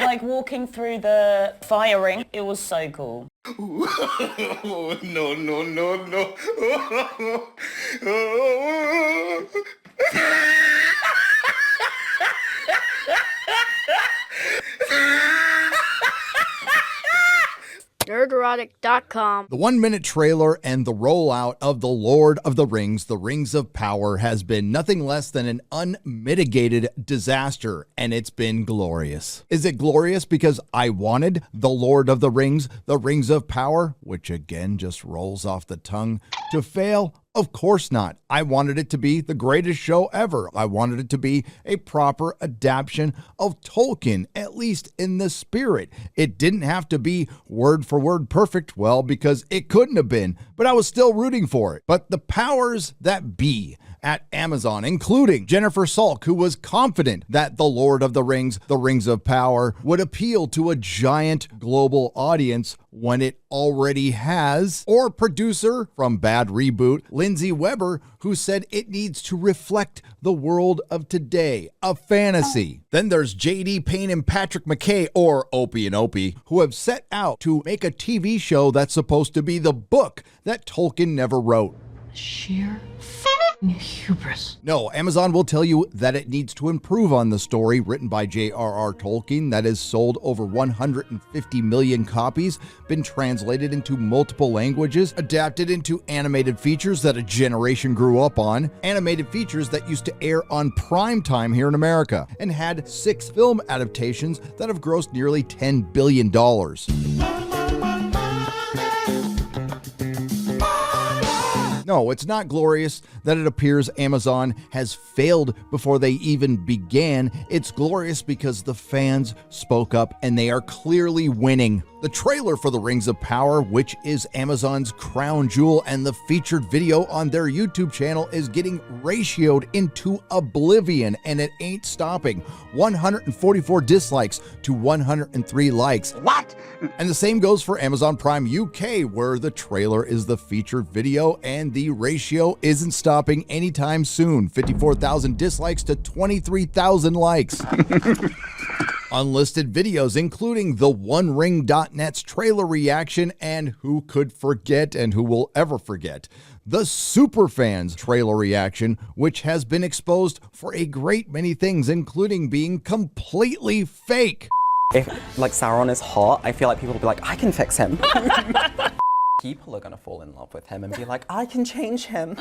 like walking through the fire ring. It was so cool. No, no, no, no. Nerdrotic.com. The 1-minute trailer and the rollout of The Lord of the Rings, The Rings of Power, has been nothing less than an unmitigated disaster, and it's been glorious. Is it glorious because I wanted The Lord of the Rings, The Rings of Power, which again just rolls off the tongue, to fail? Of course not. I wanted it to be the greatest show ever. I wanted it to be a proper adaptation of Tolkien, at least in the spirit. It didn't have to be word for word perfect, well, because it couldn't have been, but I was still rooting for it. But the powers that be at Amazon, including Jennifer Salk, who was confident that The Lord of the Rings, The Rings of Power, would appeal to a giant global audience when it already has, or producer from Bad Reboot, Lindsay Weber, who said it needs to reflect the world of today, a fantasy. Then there's J.D. Payne and Patrick McKay, or Opie and Opie, who have set out to make a TV show that's supposed to be the book that Tolkien never wrote. Sheer hubris. No, Amazon will tell you that it needs to improve on the story written by J.R.R. Tolkien that has sold over 150 million copies, been translated into multiple languages, adapted into animated features that a generation grew up on, animated features that used to air on prime time here in America, and had 6 film adaptations that have grossed nearly $10 billion. No, it's not glorious that it appears Amazon has failed before they even began. It's glorious because the fans spoke up and they are clearly winning. The trailer for The Rings of Power, which is Amazon's crown jewel, and the featured video on their YouTube channel is getting ratioed into oblivion, and it ain't stopping. 144 dislikes to 103 likes. What? And the same goes for Amazon Prime UK, where the trailer is the featured video, and the ratio isn't stopping anytime soon. 54,000 dislikes to 23,000 likes. Unlisted videos, including the OneRing.net's trailer reaction, and who could forget and who will ever forget, the Superfans trailer reaction, which has been exposed for a great many things, including being completely fake. If, like, Sauron is hot, I feel like people will be like, I can fix him. People are gonna fall in love with him and be like, I can change him.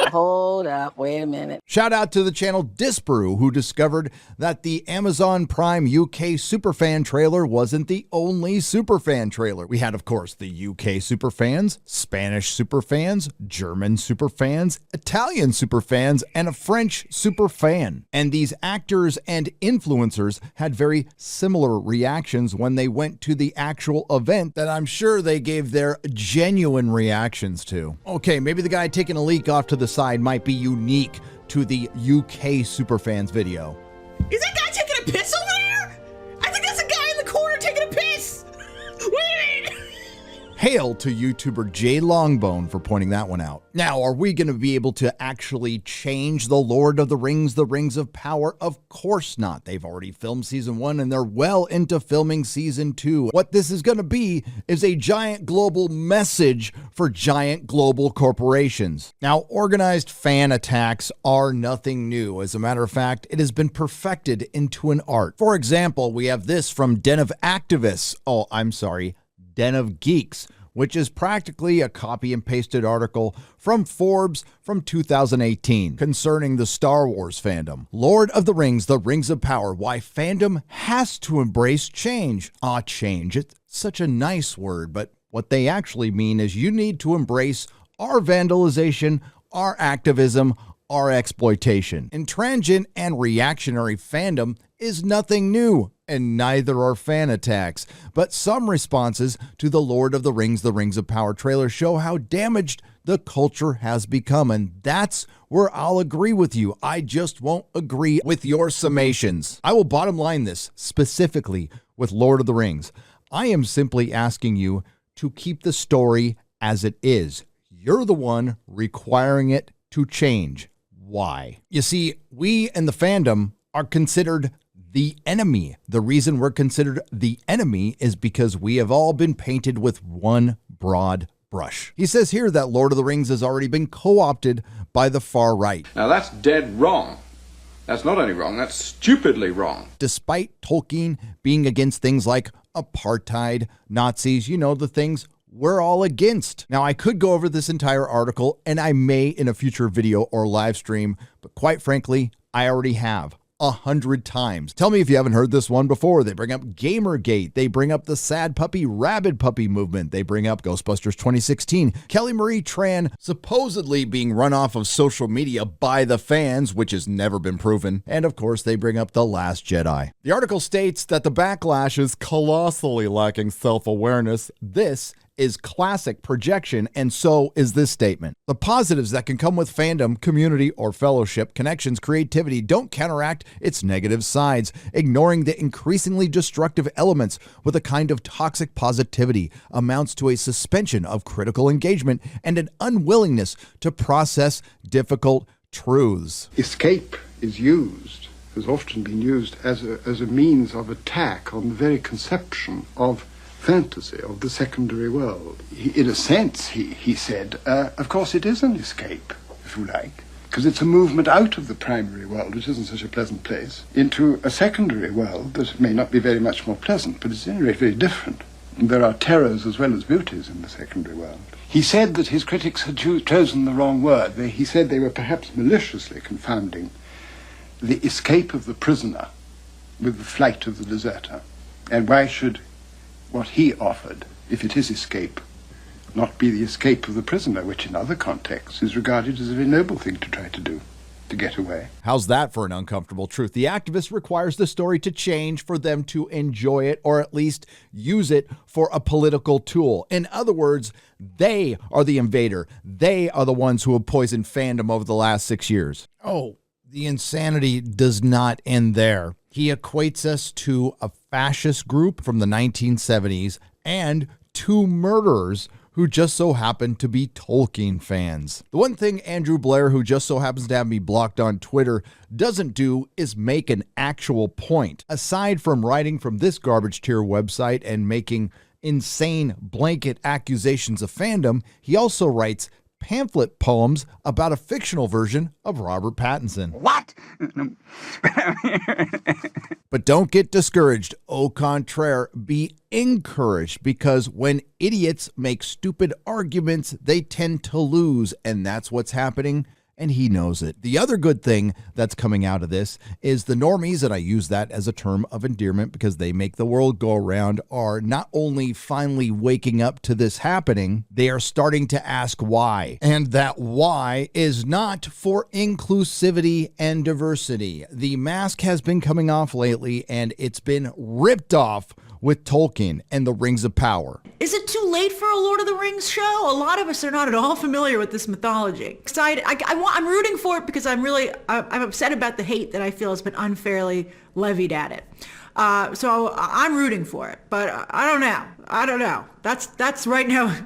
Hold up, wait a minute. Shout out to the channel Disparu, who discovered that the Amazon Prime UK Superfan trailer wasn't the only Superfan trailer. We had, of course, the UK Superfans, Spanish Superfans, German Superfans, Italian Superfans, and a French Superfan. And these actors and influencers had very similar reactions when they went to the actual event that I'm sure they gave their genuine reactions to. Okay, maybe the guy taking a leak off to the side might be unique to the UK Superfans video. Is that guy taking a piss over there? I think that's a guy in the corner taking a piss. What do you mean? Hail to YouTuber Jay Longbone for pointing that one out. Now, are we going to be able to actually change The Lord of the Rings, The Rings of Power? Of course not. They've already filmed season 1 and they're well into filming season 2. What this is going to be is a giant global message for giant global corporations. Now, organized fan attacks are nothing new. As a matter of fact, it has been perfected into an art. For example, we have this from Den of Geeks, which is practically a copy and pasted article from Forbes from 2018 concerning the Star Wars fandom. Lord of the Rings, The Rings of Power, why fandom has to embrace change. Change. It's such a nice word, but what they actually mean is you need to embrace our vandalization, our activism, our exploitation. Intransigent and reactionary fandom is nothing new, and neither are fan attacks. But some responses to the Lord of the Rings, The Rings of Power trailer show how damaged the culture has become, and that's where I'll agree with you. I just won't agree with your summations. I will bottom line this specifically with Lord of the Rings. I am simply asking you to keep the story as it is. You're the one requiring it to change. Why? You see, we in the fandom are considered the enemy. The reason we're considered the enemy is because we have all been painted with one broad brush. He says here that Lord of the Rings has already been co-opted by the far right. Now that's dead wrong. That's not only wrong, that's stupidly wrong. Despite Tolkien being against things like apartheid, Nazis, the things we're all against. Now, I could go over this entire article, and I may in a future video or live stream, but quite frankly, I already have 100 times. Tell me if you haven't heard this one before. They bring up Gamergate. They bring up the sad puppy, rabid puppy movement. They bring up Ghostbusters 2016. Kelly Marie Tran supposedly being run off of social media by the fans, which has never been proven. And of course, they bring up The Last Jedi. The article states that the backlash is colossally lacking self-awareness. This is classic projection, and so is this statement. The positives that can come with fandom, community, or fellowship, connections, creativity don't counteract its negative sides, ignoring the increasingly destructive elements with a kind of toxic positivity amounts to a suspension of critical engagement and an unwillingness to process difficult truths. Escape has often been used as a means of attack on the very conception of fantasy, of the secondary world. In a sense, he said, of course it is an escape, if you like, because it's a movement out of the primary world, which isn't such a pleasant place, into a secondary world that may not be very much more pleasant, but it's in a way very different. And there are terrors as well as beauties in the secondary world. He said that his critics had chosen the wrong word. He said they were perhaps maliciously confounding the escape of the prisoner with the flight of the deserter. And why should what he offered, if it is escape, not be the escape of the prisoner, which in other contexts is regarded as a very noble thing to try to do, to get away. How's that for an uncomfortable truth? The activist requires the story to change for them to enjoy it, or at least use it for a political tool. In other words, they are the invader. They are the ones who have poisoned fandom over the last 6 years. Oh, the insanity does not end there. He equates us to a fascist group from the 1970s and two murderers who just so happen to be Tolkien fans. The one thing Andrew Blair, who just so happens to have me blocked on Twitter, doesn't do is make an actual point. Aside from writing from this garbage tier website and making insane blanket accusations of fandom, he also writes pamphlet poems about a fictional version of Robert Pattinson. What? But don't get discouraged. Au contraire, be encouraged, because when idiots make stupid arguments, they tend to lose, and that's what's happening, and he knows it. The other good thing that's coming out of this is the normies, and I use that as a term of endearment because they make the world go around, are not only finally waking up to this happening, they are starting to ask why. And that why is not for inclusivity and diversity. The mask has been coming off lately, and it's been ripped off with Tolkien and the Rings of Power. Is it too late for a Lord of the Rings show? A lot of us are not at all familiar with this mythology. Excited. I'm rooting for it because I'm upset about the hate that I feel has been unfairly levied at it. So I'm rooting for it, but I don't know. That's right now.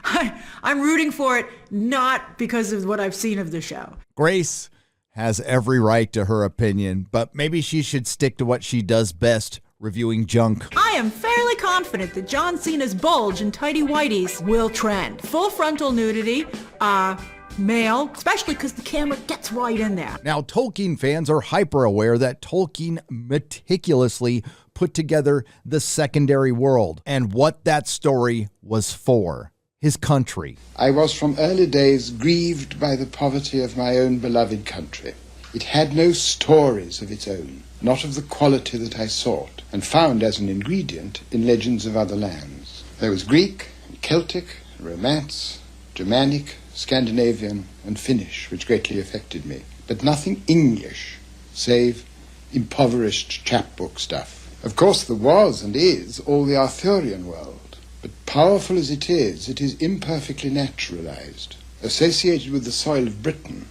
I'm rooting for it not because of what I've seen of the show. Grace has every right to her opinion, but maybe she should stick to what she does best, reviewing junk. I am fairly confident that John Cena's bulge and tighty whities will trend. Full frontal nudity, male, especially because the camera gets right in there. Now, Tolkien fans are hyper aware that Tolkien meticulously put together the secondary world and what that story was for. His country. I was from early days grieved by the poverty of my own beloved country. It had no stories of its own, not of the quality that I sought, and found as an ingredient in legends of other lands. There was Greek, and Celtic, Romance, Germanic, Scandinavian, and Finnish, which greatly affected me, but nothing English, save impoverished chapbook stuff. Of course there was and is all the Arthurian world, but powerful as it is imperfectly naturalized, associated with the soil of Britain,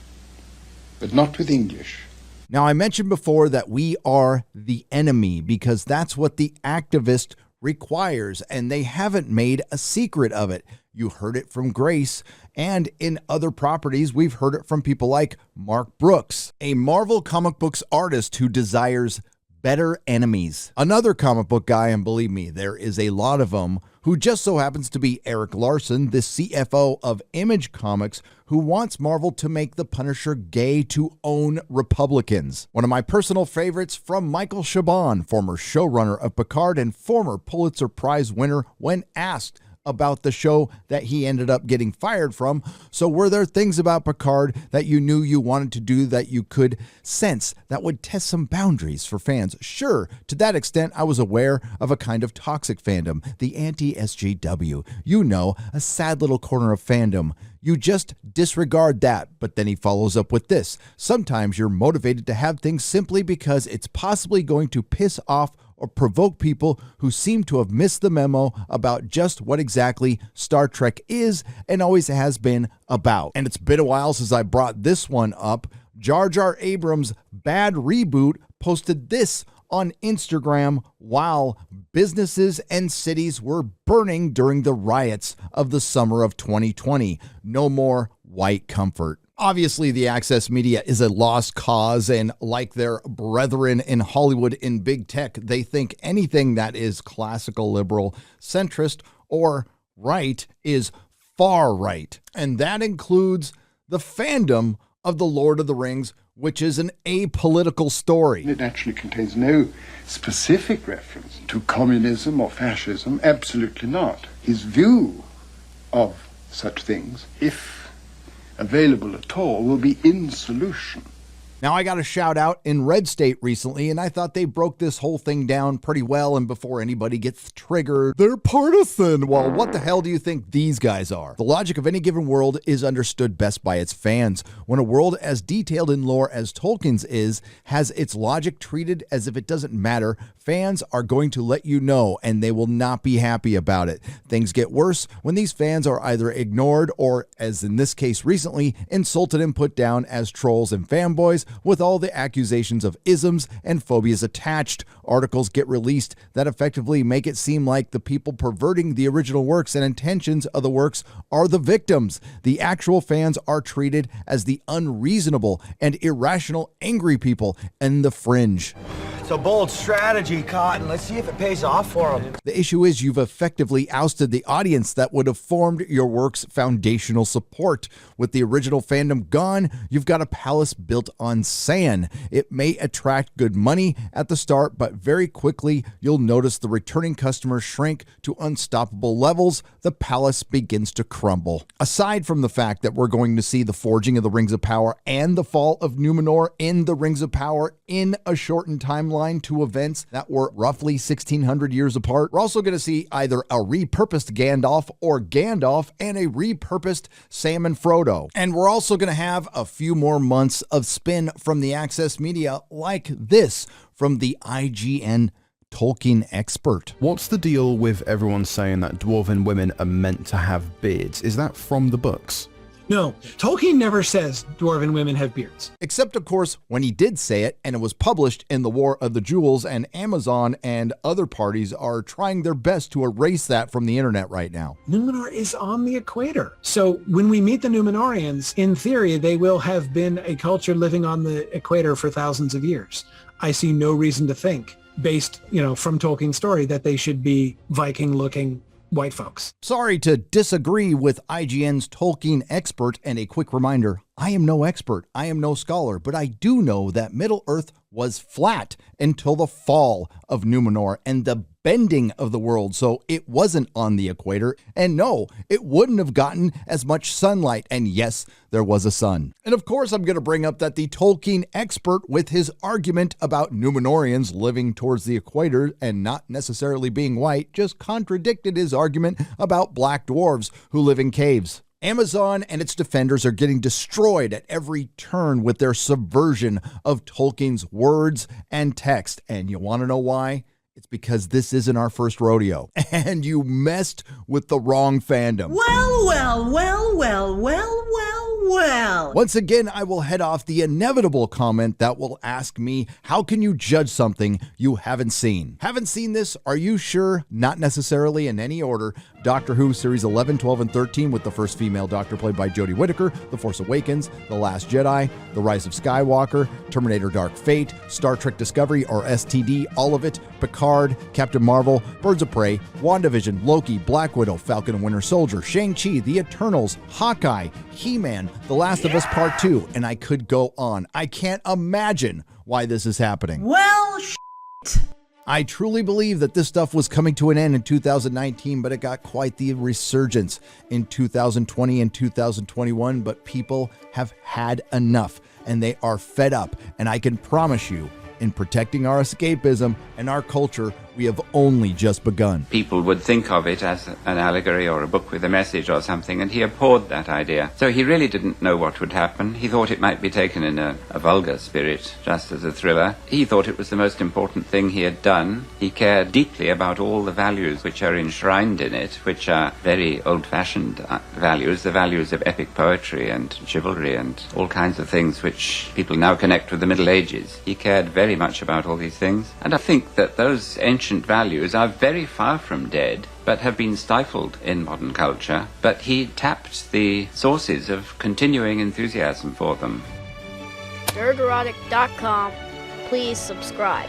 but not with English. Now, I mentioned before that we are the enemy because that's what the activist requires, and they haven't made a secret of it. You heard it from Grace, and in other properties, we've heard it from people like Mark Brooks, a Marvel comic books artist who desires better enemies. Another comic book guy, and believe me, there is a lot of them, who just so happens to be Eric Larson, the CFO of Image Comics, who wants Marvel to make the Punisher gay to own Republicans. One of my personal favorites from Michael Chabon, former showrunner of Picard and former Pulitzer Prize winner, when asked about the show that he ended up getting fired from. So were there things about Picard that you knew you wanted to do that you could sense that would test some boundaries for fans? Sure, to that extent, I was aware of a kind of toxic fandom, the anti-SJW. You know, a sad little corner of fandom. You just disregard that, but then he follows up with this. Sometimes you're motivated to have things simply because it's possibly going to piss off or provoke people who seem to have missed the memo about just what exactly Star Trek is and always has been about. And it's been a while since I brought this one up. Jar Jar Abrams' bad reboot posted this on Instagram while businesses and cities were burning during the riots of the summer of 2020. No more white comfort. Obviously, the access media is a lost cause, and like their brethren in Hollywood in big tech, they think anything that is classical liberal, centrist, or right is far right. And that includes the fandom of The Lord of the Rings, which is an apolitical story. It actually contains no specific reference to communism or fascism. Absolutely not. His view of such things, if available at all, will be in solution. Now, I got a shout out in Red State recently, and I thought they broke this whole thing down pretty well. And before anybody gets triggered, they're partisan. Well, what the hell do you think these guys are? The logic of any given world is understood best by its fans. When a world as detailed in lore as Tolkien's is, has its logic treated as if it doesn't matter, fans are going to let you know, and they will not be happy about it. Things get worse when these fans are either ignored or, as in this case recently, insulted and put down as trolls and fanboys, with all the accusations of isms and phobias attached. Articles get released that effectively make it seem like the people perverting the original works and intentions of the works are the victims. The actual fans are treated as the unreasonable and irrational angry people and the fringe. It's a bold strategy, Cotton. Let's see if it pays off for them. The issue is you've effectively ousted the audience that would have formed your work's foundational support. With the original fandom gone, you've got a palace built on sand. It may attract good money at the start, but very quickly you'll notice the returning customers shrink to unstoppable levels. The palace begins to crumble. Aside from the fact that we're going to see the forging of the Rings of Power and the fall of Numenor in the Rings of Power in a shortened timeline to events that were roughly 1600 years apart, we're also going to see either a repurposed Gandalf or Gandalf and a repurposed Sam and Frodo. And we're also going to have a few more months of spin from the access media like this from the IGN Tolkien Expert. What's the deal with everyone saying that dwarven women are meant to have beards? Is that from the books? No, Tolkien never says dwarven women have beards. Except, of course, when he did say it, and it was published in The War of the Jewels, and Amazon and other parties are trying their best to erase that from the internet right now. Numenor is on the equator. So when we meet the Numenorians, in theory, they will have been a culture living on the equator for thousands of years. I see no reason to think, based, from Tolkien's story, that they should be Viking-looking white folks. Sorry to disagree with IGN's Tolkien Expert, and a quick reminder, I am no expert, I am no scholar, but I do know that Middle-earth was flat until the fall of Numenor and the bending of the world, so it wasn't on the equator, and no, it wouldn't have gotten as much sunlight, and yes, there was a sun. And of course, I'm going to bring up that the Tolkien Expert, with his argument about Numenorians living towards the equator and not necessarily being white, just contradicted his argument about black dwarves who live in caves. Amazon and its defenders are getting destroyed at every turn with their subversion of Tolkien's words and text. And you want to know why? It's because this isn't our first rodeo. And you messed with the wrong fandom. Well. Once again, I will head off the inevitable comment that will ask me, how can you judge something you haven't seen? Haven't seen this? Are you sure? Not necessarily in any order. Doctor Who Series 11, 12, and 13 with the first female Doctor played by Jodie Whittaker, The Force Awakens, The Last Jedi, The Rise of Skywalker, Terminator Dark Fate, Star Trek Discovery or STD, all of it, Picard, Captain Marvel, Birds of Prey, WandaVision, Loki, Black Widow, Falcon and Winter Soldier, Shang-Chi, The Eternals, Hawkeye, He-Man, The Last of Us Part 2, and I could go on. I can't imagine why this is happening. Well, I truly believe that this stuff was coming to an end in 2019, but it got quite the resurgence in 2020 and 2021. But people have had enough and they are fed up. And I can promise you, in protecting our escapism and our culture, we have only just begun. People would think of it as an allegory or a book with a message or something, and he abhorred that idea. So he really didn't know what would happen. He thought it might be taken in a vulgar spirit, just as a thriller. He thought it was the most important thing he had done. He cared deeply about all the values which are enshrined in it, which are very old-fashioned values, the values of epic poetry and chivalry and all kinds of things which people now connect with the Middle Ages. He cared very much about all these things, and I think that those ancient values are very far from dead, but have been stifled in modern culture. But he tapped the sources of continuing enthusiasm for them. Nerdrotic.com. Please subscribe.